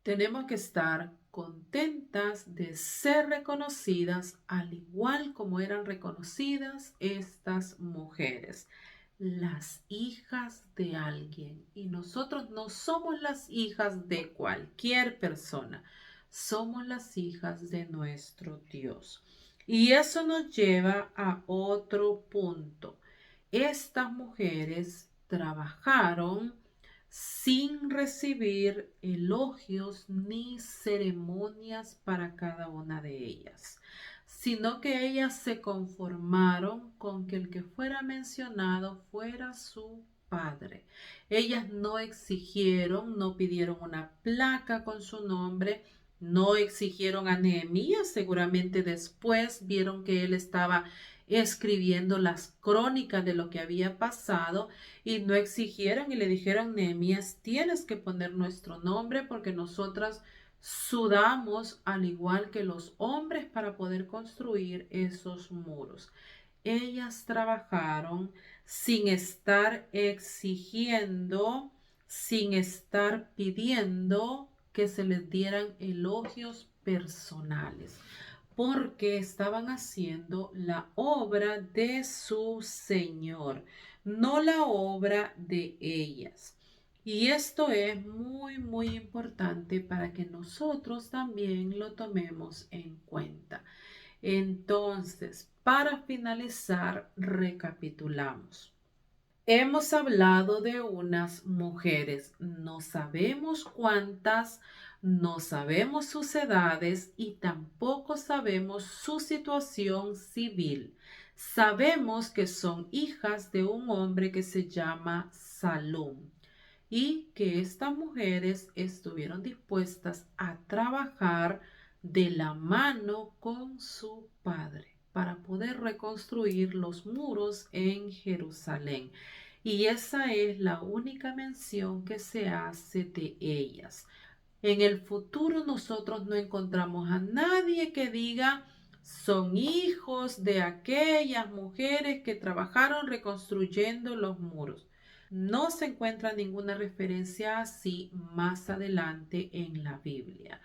Speaker 1: Tenemos que estar contentas de ser reconocidas al igual como eran reconocidas estas mujeres, las hijas de alguien. Y nosotros no somos las hijas de cualquier persona, somos las hijas de nuestro Dios. Y eso nos lleva a otro punto. Estas mujeres trabajaron sin recibir elogios ni ceremonias para cada una de ellas. sino que ellas se conformaron con que el que fuera mencionado fuera su padre. Ellas no exigieron, no pidieron una placa con su nombre, no exigieron a Nehemías. Seguramente después vieron que él estaba escribiendo las crónicas de lo que había pasado y no exigieron y le dijeron: Nehemías, tienes que poner nuestro nombre porque nosotras sudamos al igual que los hombres para poder construir esos muros. Ellas trabajaron sin estar exigiendo, sin estar pidiendo que se les dieran elogios personales, porque estaban haciendo la obra de su Señor, no la obra de ellas. Y esto es muy importante para que nosotros también lo tomemos en cuenta. Entonces, para finalizar, recapitulamos. Hemos hablado de unas mujeres, no sabemos cuántas, no sabemos sus edades y tampoco sabemos su situación civil. Sabemos que son hijas de un hombre que se llama Salum y que estas mujeres estuvieron dispuestas a trabajar de la mano con su padre para poder reconstruir los muros en Jerusalén. Y esa es la única mención que se hace de ellas. En el futuro nosotros no encontramos a nadie que diga: son hijos de aquellas mujeres que trabajaron reconstruyendo los muros. No se encuentra ninguna referencia así más adelante en la Biblia.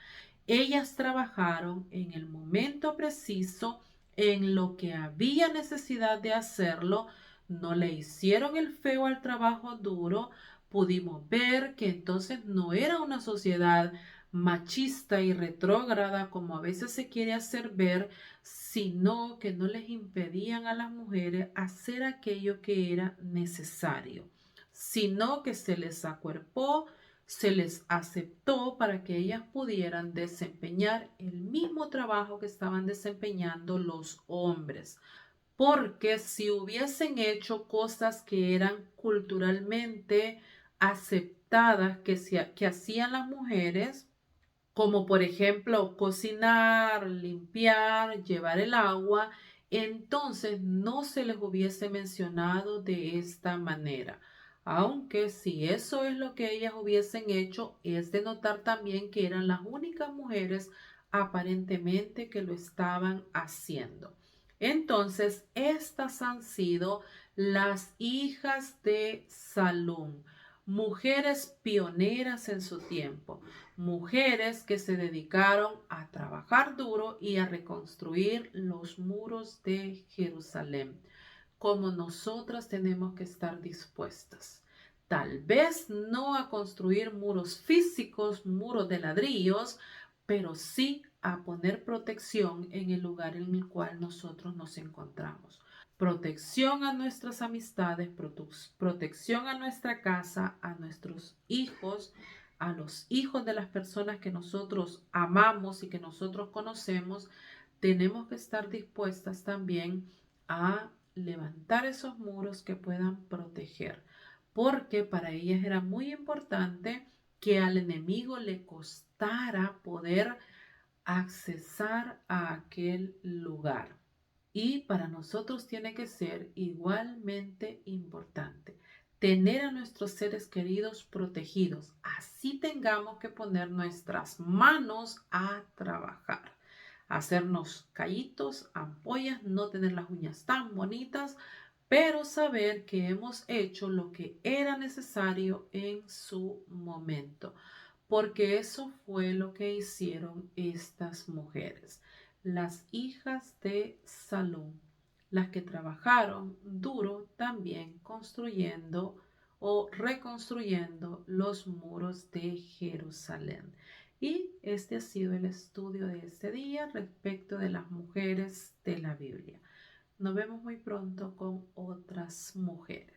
Speaker 1: Ellas trabajaron en el momento preciso, en lo que había necesidad de hacerlo. No le hicieron el feo al trabajo duro. Pudimos ver que entonces no era una sociedad machista y retrógrada como a veces se quiere hacer ver, sino que no les impedían a las mujeres hacer aquello que era necesario, sino que se les acuerpó, se les aceptó para que ellas pudieran desempeñar el mismo trabajo que estaban desempeñando los hombres. Porque si hubiesen hecho cosas que eran culturalmente aceptadas que hacían las mujeres, como por ejemplo cocinar, limpiar, llevar el agua, entonces no se les hubiese mencionado de esta manera. Aunque si eso es lo que ellas hubiesen hecho, es de notar también que eran las únicas mujeres aparentemente que lo estaban haciendo. Entonces, estas han sido las hijas de Salum, mujeres pioneras en su tiempo, mujeres que se dedicaron a trabajar duro y a reconstruir los muros de Jerusalén. Como nosotras tenemos que estar dispuestas. Tal vez no a construir muros físicos, muros de ladrillos, pero sí a poner protección en el lugar en el cual nosotros nos encontramos. Protección a nuestras amistades, protección a nuestra casa, a nuestros hijos, a los hijos de las personas que nosotros amamos y que nosotros conocemos. Tenemos que estar dispuestas también a levantar esos muros que puedan proteger, porque para ellas era muy importante que al enemigo le costara poder accesar a aquel lugar. Y para nosotros tiene que ser igualmente importante tener a nuestros seres queridos protegidos. Así tengamos que poner nuestras manos a trabajar, hacernos callitos, ampollas, no tener las uñas tan bonitas, pero saber que hemos hecho lo que era necesario en su momento, porque eso fue lo que hicieron estas mujeres, las hijas de Salum, las que trabajaron duro también construyendo o reconstruyendo los muros de Jerusalén. Y este ha sido el estudio de este día respecto de las mujeres de la Biblia. Nos vemos muy pronto con otras mujeres.